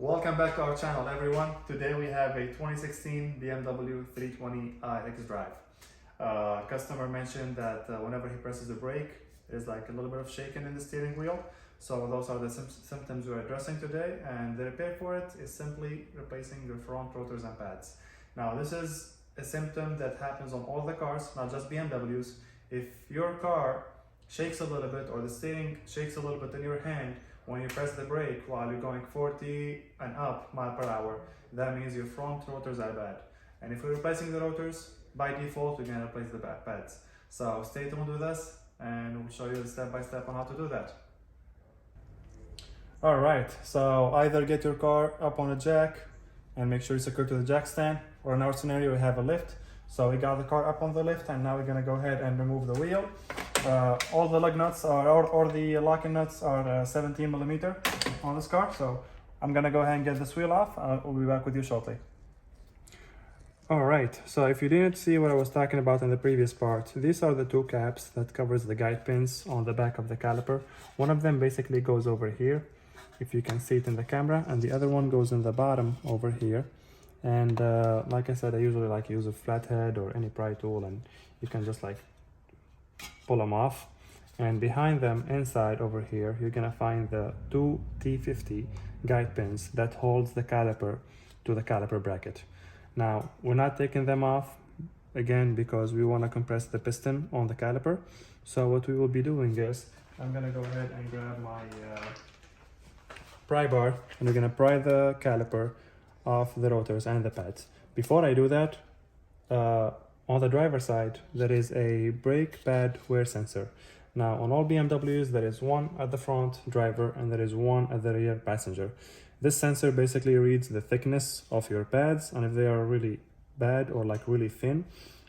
Welcome back to our channel, everyone. Today we have a 2016 BMW 320i xDrive. Customer mentioned that whenever he presses the brake, there's like a little bit of shaking in the steering wheel. So those are the symptoms we're addressing today, and the repair for it is simply replacing your front rotors and pads. Now this is a symptom that happens on all the cars, not just BMWs. If your car shakes a little bit or the steering shakes a little bit in your hand when you press the brake while you're going 40 and up mile per hour, that means your front rotors are bad. And if we're replacing the rotors, by default we're going to replace the back pads. So stay tuned with us and we'll show you the step by step on how to do that. Alright, so either get your car up on a jack and make sure it's secured to the jack stand, or in our scenario we have a lift. So we got the car up on the lift and now we're going to go ahead and remove the wheel. All the lug nuts or the locking nuts are 17 millimeter on this car. So I'm going to go ahead and get this wheel off. We'll be back with you shortly. Alright, so if you didn't see what I was talking about in the previous part, these are the two caps that covers the guide pins on the back of the caliper. One of them basically goes over here, if you can see it in the camera, and the other one goes in the bottom over here. And like I said, I usually like use a flathead or any pry tool, and you can just like pull them off. And behind them, inside over here, you're gonna find the two T50 guide pins that holds the caliper to the caliper bracket. Now we're not taking them off again because we want to compress the piston on the caliper. So what we will be doing is I'm gonna go ahead and grab my pry bar, and we're gonna pry the caliper off the rotors and the pads. Before I do that, on the driver's side there is a brake pad wear sensor. Now on all BMWs there is one at the front driver and there is one at the rear passenger. This sensor basically reads the thickness of your pads, and if they are really bad or like really thin,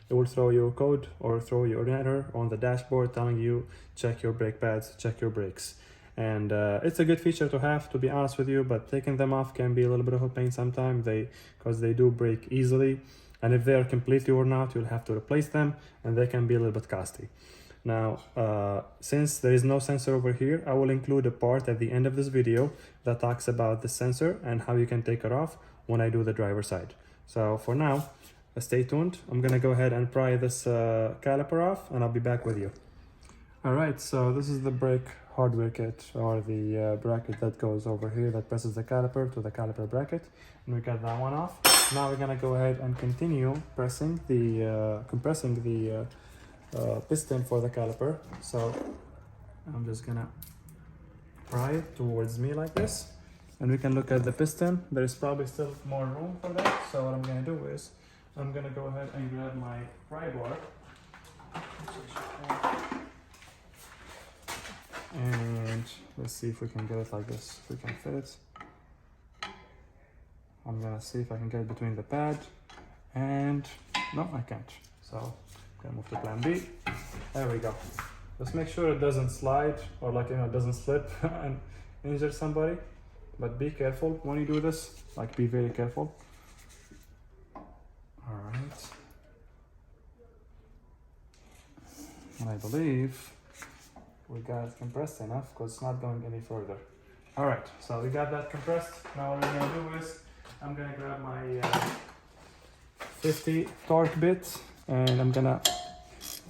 it will throw you a code or throw you an error on the dashboard telling you check your brake pads, check your brakes. And it's a good feature to have, to be honest with you, but taking them off can be a little bit of a pain sometimes because they do break easily, and if they are completely worn out you'll have to replace them, and they can be a little bit costly. Now since there is no sensor over here, I will include a part at the end of this video that talks about the sensor and how you can take it off when I do the driver's side. So for now, stay tuned. I'm gonna go ahead and pry this caliper off and I'll be back with you. Alright, so this is the brake hardware kit, or the bracket that goes over here that presses the caliper to the caliper bracket, and we got that one off. Now we're gonna go ahead and continue pressing the compressing the piston for the caliper. So I'm just gonna pry it towards me like this, and we can look at the piston. There is probably still more room for that, so what I'm gonna do is I'm gonna go ahead and grab my pry bar, and let's see if we can get it like this, if we can fit it. I'm gonna see if I can get it between the pad, and no, I can't. So I'm gonna move to plan B. There we go. Just make sure it doesn't slide or it doesn't slip and injure somebody, but be careful when you do this, be very careful. All right, and I believe we got it compressed enough because it's not going any further. All right, so we got that compressed. Now what I'm gonna do is I'm gonna grab my 50 torque bit, and I'm gonna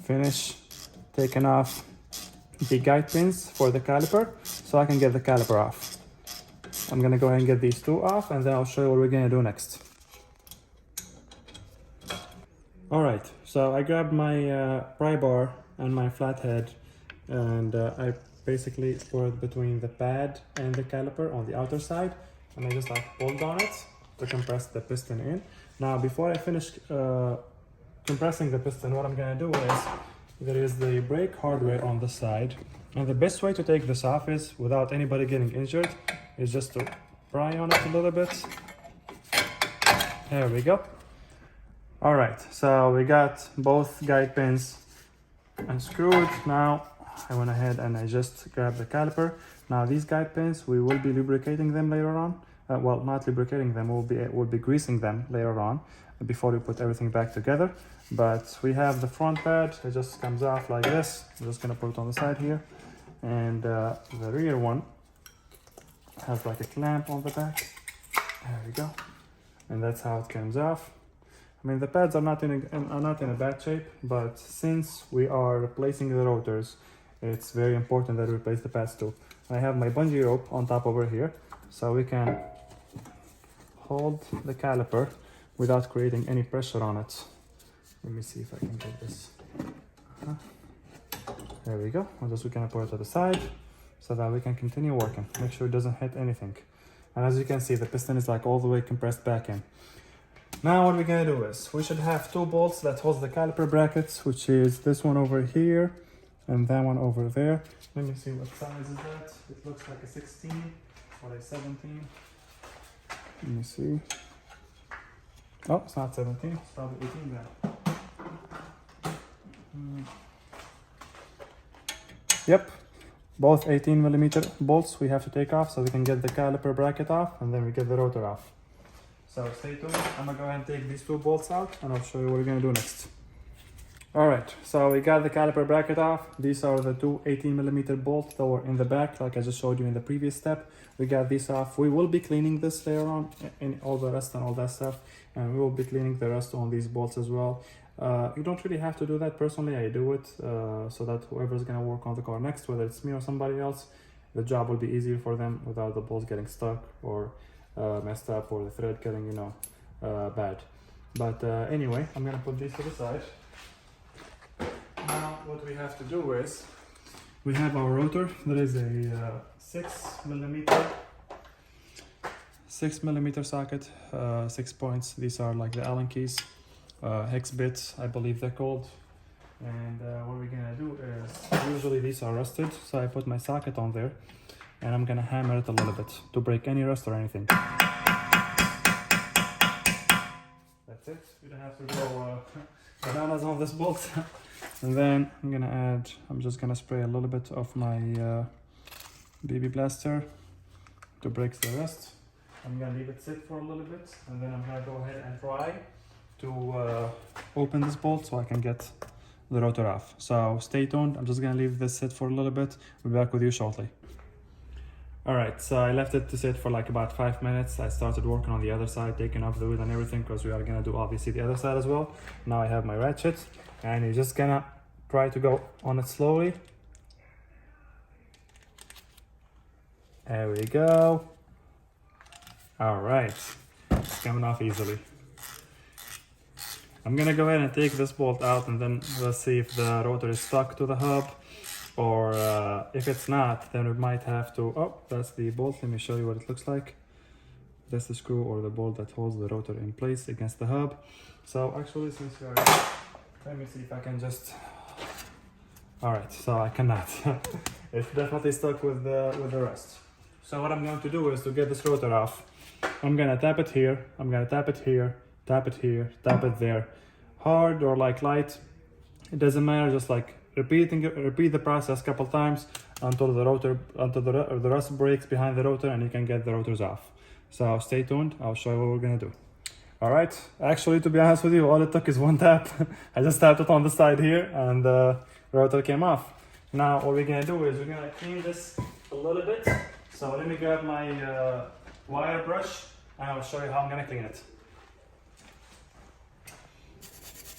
finish taking off the guide pins for the caliper so I can get the caliper off. I'm gonna go ahead and get these two off, and then I'll show you what we're gonna do next. All right, so I grabbed my pry bar and my flathead, and I basically put it between the pad and the caliper on the outer side, and I just pulled on it to compress the piston in. Now before I finish compressing the piston, what I'm gonna do is there is the brake hardware on the side, and the best way to take this off is without anybody getting injured is just to pry on it a little bit. There we go. All right, so we got both guide pins unscrewed. Now I went ahead and I just grabbed the caliper. Now these guide pins, we will be lubricating them later on. Well, not lubricating them, we'll be greasing them later on before we put everything back together. But we have the front pad, it just comes off like this. I'm just gonna put it on the side here, and the rear one has like a clamp on the back. There we go. And that's how it comes off. I mean, the pads are not in a bad shape, but since we are replacing the rotors, it's very important that we replace the pads too. I have my bungee rope on top over here, so we can hold the caliper without creating any pressure on it. Let me see if I can get this. There we go. I'm just gonna put it to the side so that we can continue working. Make sure it doesn't hit anything. And as you can see, the piston is like all the way compressed back in. Now what we're gonna do is, we should have two bolts that hold the caliper brackets, which is this one over here and that one over there. Let me see what size is that. It looks like a 16 or a 17. Let me see. Oh, it's not 17, it's probably 18 then. Yep, both 18mm bolts we have to take off so we can get the caliper bracket off and then we get the rotor off. So stay tuned. I'm gonna go ahead and take these two bolts out and I'll show you what we're gonna do next. Alright, so we got the caliper bracket off. These are the two 18mm bolts that were in the back, like I just showed you in the previous step. We got these off. We will be cleaning this later on, and all the rest and all that stuff, and we will be cleaning the rest on these bolts as well. You don't really have to do that. Personally, I do it so that whoever's gonna work on the car next, whether it's me or somebody else, the job will be easier for them without the bolts getting stuck or messed up or the thread getting, bad. But anyway, I'm gonna put these to the side. Now what we have to do is, we have our rotor. There is a 6mm socket, 6 points. These are like the Allen keys, hex bits, I believe they're called. And what we're gonna do is, usually these are rusted, so I put my socket on there and I'm gonna hammer it a little bit to break any rust or anything. That's it. You don't have to go bananas on this bolt. And then I'm just gonna spray a little bit of my BB blaster to break the rust. I'm gonna leave it sit for a little bit, and then I'm gonna go ahead and try to open this bolt so I can get the rotor off. So stay tuned. I'm just gonna leave this sit for a little bit. We'll be back with you shortly. Alright, so I left it to sit for like about 5 minutes. I started working on the other side, taking off the wood and everything, because we are gonna do obviously the other side as well. Now I have my ratchet, and you're just gonna try to go on it slowly. There we go. Alright, it's coming off easily. I'm gonna go ahead and take this bolt out, and then we'll see if the rotor is stuck to the hub, or if it's not, then we might have to, oh, that's the bolt. Let me show you what it looks like. That's the screw or the bolt that holds the rotor in place against the hub. So actually, since we are, let me see if I can just, alright, so I cannot. It's definitely stuck with the rest. So what I'm going to do is, to get this rotor off, I'm gonna tap it here, I'm gonna tap it here, tap it here, tap it there. Hard or like light, it doesn't matter, just like repeat the process a couple times until the rust breaks behind the rotor and you can get the rotors off. So stay tuned, I'll show you what we're gonna do. Alright, actually, to be honest with you, all it took is one tap. I just tapped it on the side here and the rotor came off. Now what we're gonna do is, we're gonna clean this a little bit. So let me grab my wire brush and I'll show you how I'm gonna clean it.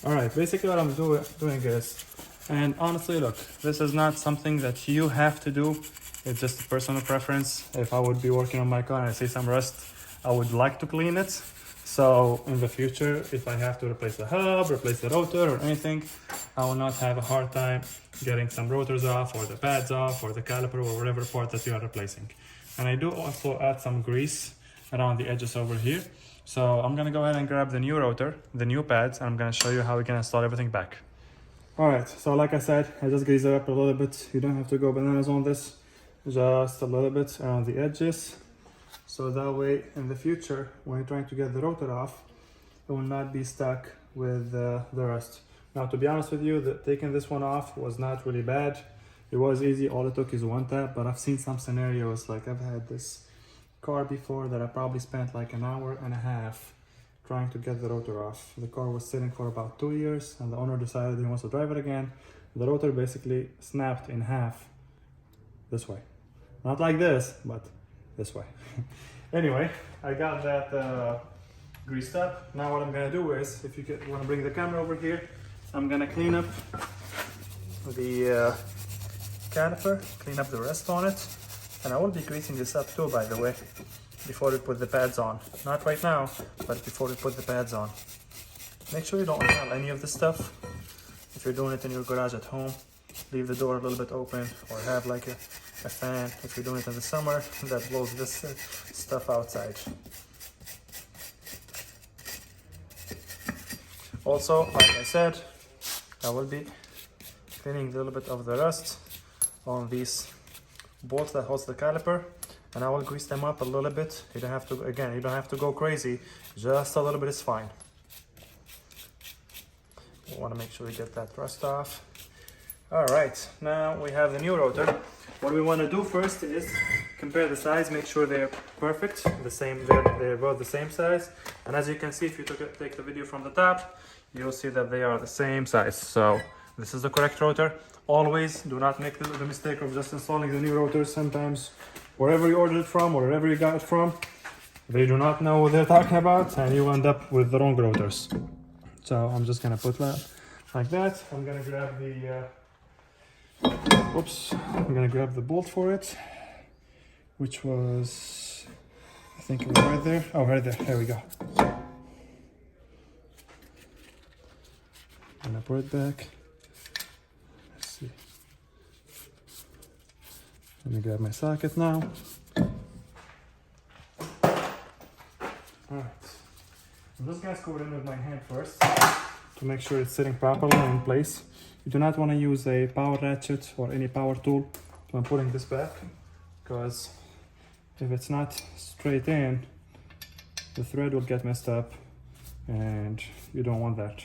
Alright, basically what I'm doing is, and honestly, look, this is not something that you have to do. It's just a personal preference. If I would be working on my car and I see some rust, I would like to clean it. So in the future, if I have to replace the hub, replace the rotor or anything, I will not have a hard time getting some rotors off, or the pads off, or the caliper, or whatever part that you are replacing. And I do also add some grease around the edges over here. So I'm gonna go ahead and grab the new rotor, the new pads, and I'm gonna show you how we can install everything back. Alright, so like I said, I just grease it up a little bit. You don't have to go bananas on this, just a little bit around the edges. So that way, in the future, when you're trying to get the rotor off, it will not be stuck with the rust. Now, to be honest with you, taking this one off was not really bad. It was easy, all it took is one tap, but I've seen some scenarios, like I've had this car before that I probably spent like an hour and a half trying to get the rotor off. The car was sitting for about 2 years and the owner decided he wants to drive it again. The rotor basically snapped in half this way. Not like this, but this way. Anyway, I got that greased up. Now what I'm gonna do is, if you want to bring the camera over here, I'm gonna clean up the caliper, clean up the rust on it, and I will be greasing this up too, by the way, before we put the pads on. Not right now, but before we put the pads on. Make sure you don't inhale any of this stuff. If you're doing it in your garage at home, leave the door a little bit open, or have like a fan if you're doing it in the summer that blows this stuff outside. Also, like I said, I will be cleaning a little bit of the rust on these bolts that holds the caliper, and I will grease them up a little bit. You don't have to, again, you don't have to go crazy, just a little bit is fine. You want to make sure you get that rust off. All right, now we have the new rotor. What we want to do first is compare the size, make sure they're perfect, the same. They're both the same size. And as you can see, if you take the video from the top, you'll see that they are the same size. So this is the correct rotor. Always do not make the mistake of just installing the new rotors. Sometimes wherever you ordered it from or wherever you got it from, they do not know what they're talking about, and you end up with the wrong rotors. So I'm just gonna put that like that. I'm gonna grab the I'm gonna grab the bolt for it, which was, I think it was right there. Oh, right there. There we go. I'm gonna put it back. Let's see. Let me grab my socket now. Alright. I'm just gonna screw it in with my hand first to make sure it's sitting properly in place. You do not want to use a power ratchet or any power tool when putting this back, because if it's not straight in, the thread will get messed up and you don't want that.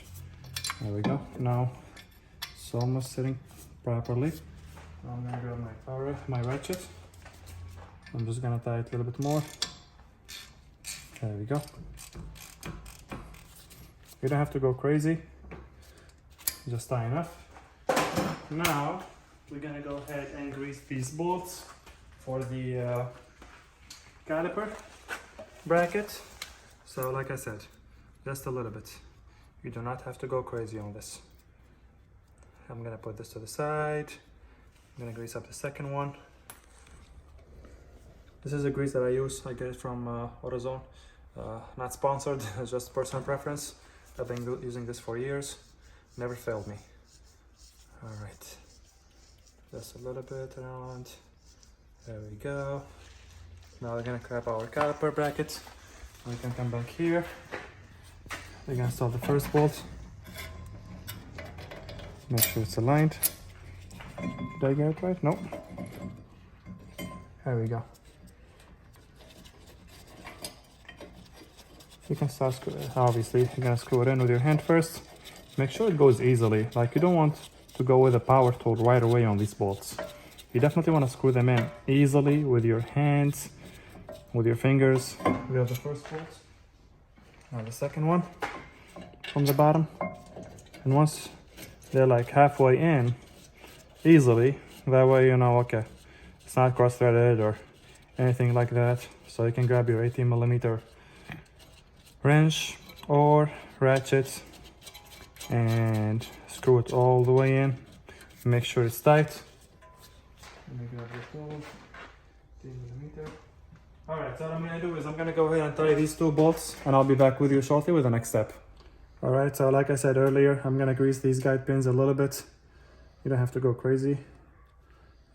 There we go. Now it's almost sitting properly. Now I'm gonna grab my ratchet. I'm just gonna tie it a little bit more. There we go. You don't have to go crazy, just tie enough. Now we're gonna go ahead and grease these bolts for the caliper bracket. So like I said, just a little bit. You do not have to go crazy on this. I'm gonna put this to the side. I'm gonna grease up the second one. This is a grease that I use. I get it from AutoZone. Not sponsored, it's just personal preference. I've been using this for years. Never failed me. All right, just a little bit around. There we go. Now we're gonna grab our caliper bracket. We can come back here. We're gonna install the first bolt. Make sure it's aligned. Did I get it right? Nope. There we go. You can start obviously, you're gonna screw it in with your hand first. Make sure it goes easily. Like, you don't want to go with a power tool right away on these bolts. You definitely want to screw them in easily with your hands, with your fingers. We have the first bolt. Now the second one from the bottom. And once they're like halfway in, easily, that way you know, okay, it's not cross-threaded or anything like that. So you can grab your 18mm wrench or ratchet and screw it all the way in. Make sure it's tight. Let me grab this tool, 18mm. Alright, so what I'm gonna do is I'm gonna go ahead and tie these two bolts, and I'll be back with you shortly with the next step. Alright, so like I said earlier, I'm gonna grease these guide pins a little bit. You don't have to go crazy.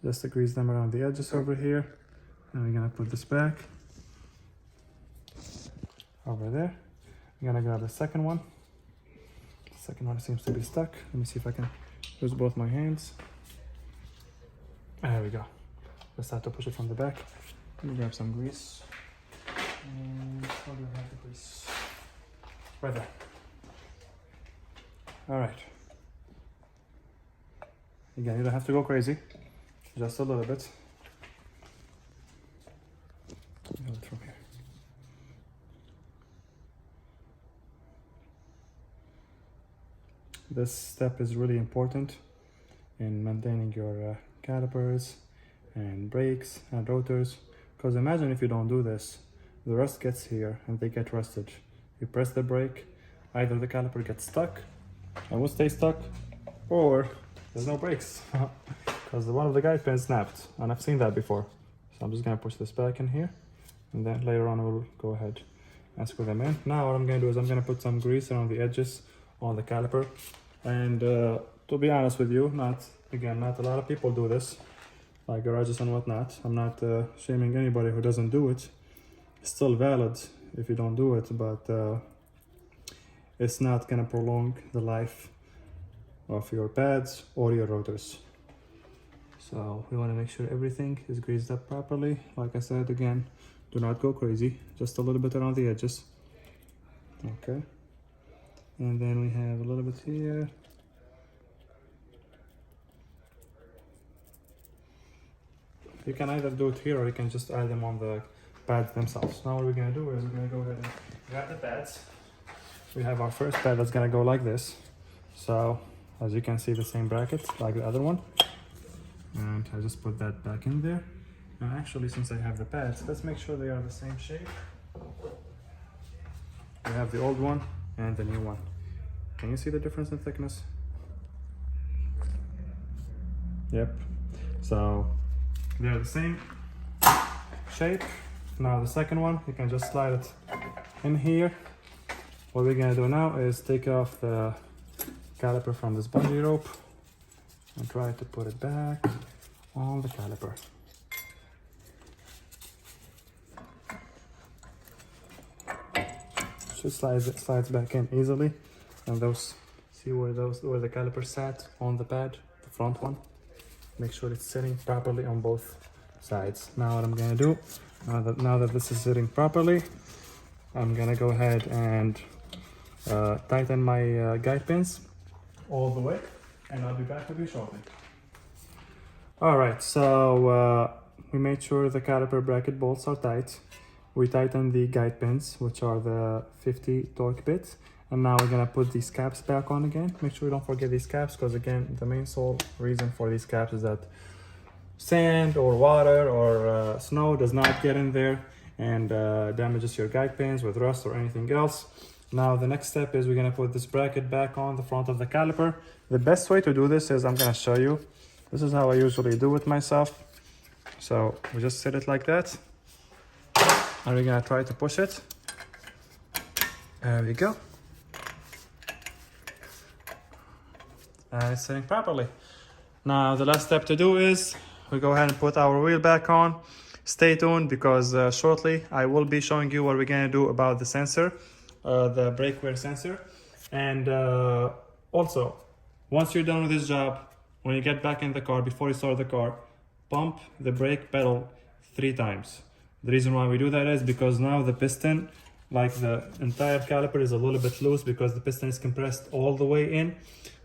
Just to grease them around the edges over here. And we're gonna put this back over there. I'm gonna grab the second one. The second one seems to be stuck. Let me see if I can use both my hands. There we go. Just have to push it from the back. Let me grab some grease. And how do I have the grease? Right there. Alright. Again, you don't have to go crazy. Just a little bit. Get it from here. This step is really important in maintaining your calipers and brakes and rotors, because imagine if you don't do this, the rust gets here and they get rusted. You press the brake, either the caliper gets stuck and will stay stuck, or there's no brakes because one of the guide pins snapped, and I've seen that before. So I'm just gonna push this back in here, and then later on we'll go ahead and screw them in. Now what I'm gonna do is I'm gonna put some grease around the edges on the caliper, and to be honest with you, not a lot of people do this, like garages and whatnot. I'm not shaming anybody who doesn't do it. It's still valid if you don't do it, but it's not gonna prolong the life of your pads or your rotors. So we want to make sure everything is greased up properly. Like I said, again, do not go crazy, just a little bit around the edges. Okay, and then we have a little bit here. You can either do it here or you can just add them on the pads themselves. Now what we're gonna do is we're gonna go ahead and grab the pads. We have our first pad that's gonna go like this. So as you can see, the same bracket like the other one. And I just put that back in there. Now actually, since I have the pads, let's make sure they are the same shape. We have the old one and the new one. Can you see the difference in thickness? Yep. So they're the same shape. Now the second one, you can just slide it in here. What we're gonna do now is take off the caliper from this bungee rope and try to put it back on the caliper. Just slides back in easily, and see where the caliper sat on the pad, the front one. Make sure it's sitting properly on both sides. Now what I'm gonna do, now that this is sitting properly, I'm gonna go ahead and tighten my guide pins all the way, and I'll be back with you shortly. Alright, so we made sure the caliper bracket bolts are tight. We tightened the guide pins, which are the 50 torque bits, and now we're gonna put these caps back on again. Make sure we don't forget these caps, because again, the main sole reason for these caps is that sand or water or snow does not get in there and damages your guide pins with rust or anything else. Now the next step is we're gonna put this bracket back on the front of the caliper. The best way to do this is I'm gonna show you. This is how I usually do it myself. So we just set it like that, and we're gonna try to push it. There we go. And it's sitting properly. Now the last step to do is we go ahead and put our wheel back on. Stay tuned, because shortly I will be showing you what we're gonna do about the sensor, the brake wear sensor. And also, once you're done with this job, when you get back in the car, before you start the car, pump the brake pedal 3 times. The reason why we do that is because now the piston, like the entire caliper, is a little bit loose because the piston is compressed all the way in.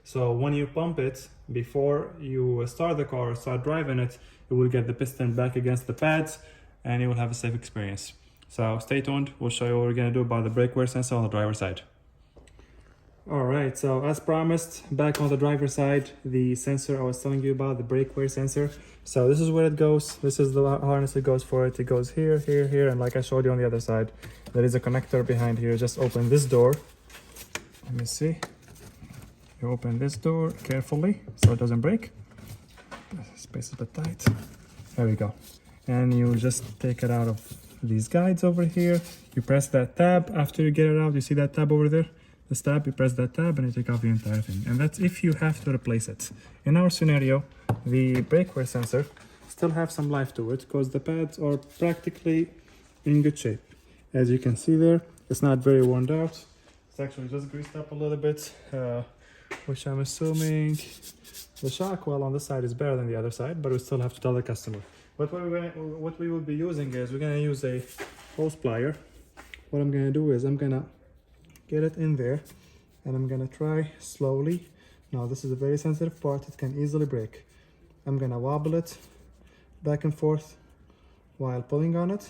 So when you pump it before you start the car or start driving it, you will get the piston back against the pads and you will have a safe experience. So stay tuned, we'll show you what we're gonna do about the brake wear sensor on the driver's side. Alright, so as promised, back on the driver's side, the sensor I was telling you about, the brake wear sensor. So this is where it goes. This is the harness it goes for. It goes here, here, here, and like I showed you on the other side, there is a connector behind here. Just open this door. Let me see. You open this door carefully so it doesn't break. Space is a bit tight. There we go. And you just take it out of these guides over here. You press that tab. After you get it out, you see that tab over there? This tab, you press that tab and you take off the entire thing. And that's if you have to replace it. In our scenario, the brake wear sensor still have some life to it because the pads are practically in good shape. As you can see there, it's not very worn out. It's actually just greased up a little bit, which I'm assuming the shock well on this side is better than the other side, but we still have to tell the customer. But what we will be using is we're gonna use a hose plier. What I'm gonna do is I'm gonna get it in there and I'm gonna try slowly. Now this is a very sensitive part, it can easily break. I'm gonna wobble it back and forth while pulling on it,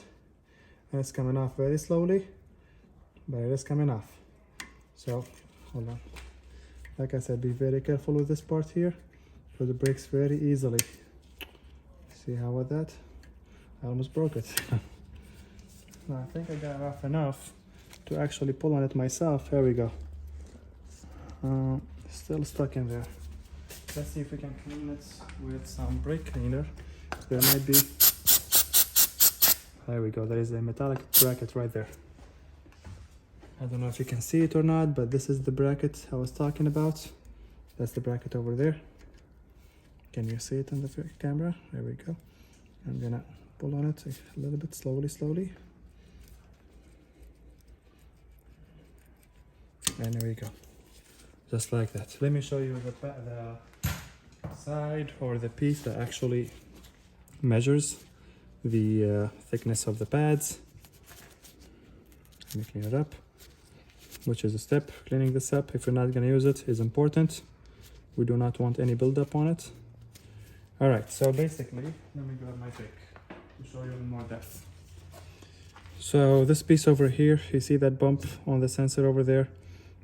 and it's coming off very slowly, but it is coming off. So hold on, like I said, be very careful with this part here because it breaks very easily. See how with that I almost broke it. I think I got off enough to actually pull on it myself. Here we go. Still stuck in there. Let's see if we can clean it with some brake cleaner. There might be. There we go. There is a metallic bracket right there. I don't know if you can see it or not, but this is the bracket I was talking about. That's the bracket over there. Can you see it on the camera? There we go. I'm gonna pull on it a little bit slowly. And there we go. Just like that. Let me show you the side or the piece that actually measures the thickness of the pads. Let me clean it up, which is a step. Cleaning this up, if you're not going to use it, is important. We do not want any buildup on it. All right, so basically, let me grab my pick to show you in more depth. So this piece over here, you see that bump on the sensor over there?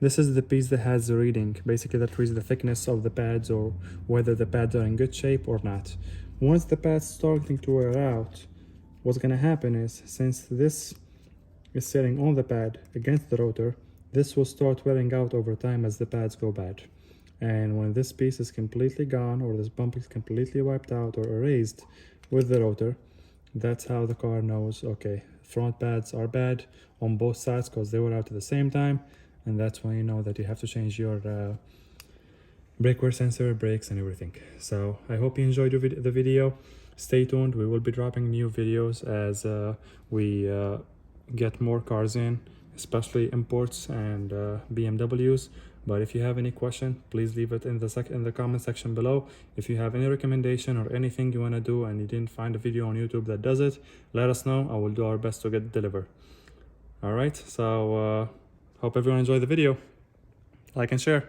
This is the piece that has the reading. Basically, that reads the thickness of the pads or whether the pads are in good shape or not. Once the pads starting to wear out, what's going to happen is, since this is sitting on the pad against the rotor, this will start wearing out over time as the pads go bad. And when this piece is completely gone, or this bump is completely wiped out or erased with the rotor, that's how the car knows, okay, front pads are bad on both sides because they were out at the same time. And that's when you know that you have to change your brake wear sensor, brakes, and everything. So I hope you enjoyed the video. Stay tuned. We will be dropping new videos as we get more cars in, especially imports and BMWs. But if you have any question, please leave it in the comment section below. If you have any recommendation or anything you want to do and you didn't find a video on YouTube that does it, let us know. I will do our best to get it delivered. All right, so hope everyone enjoyed the video. Like and share.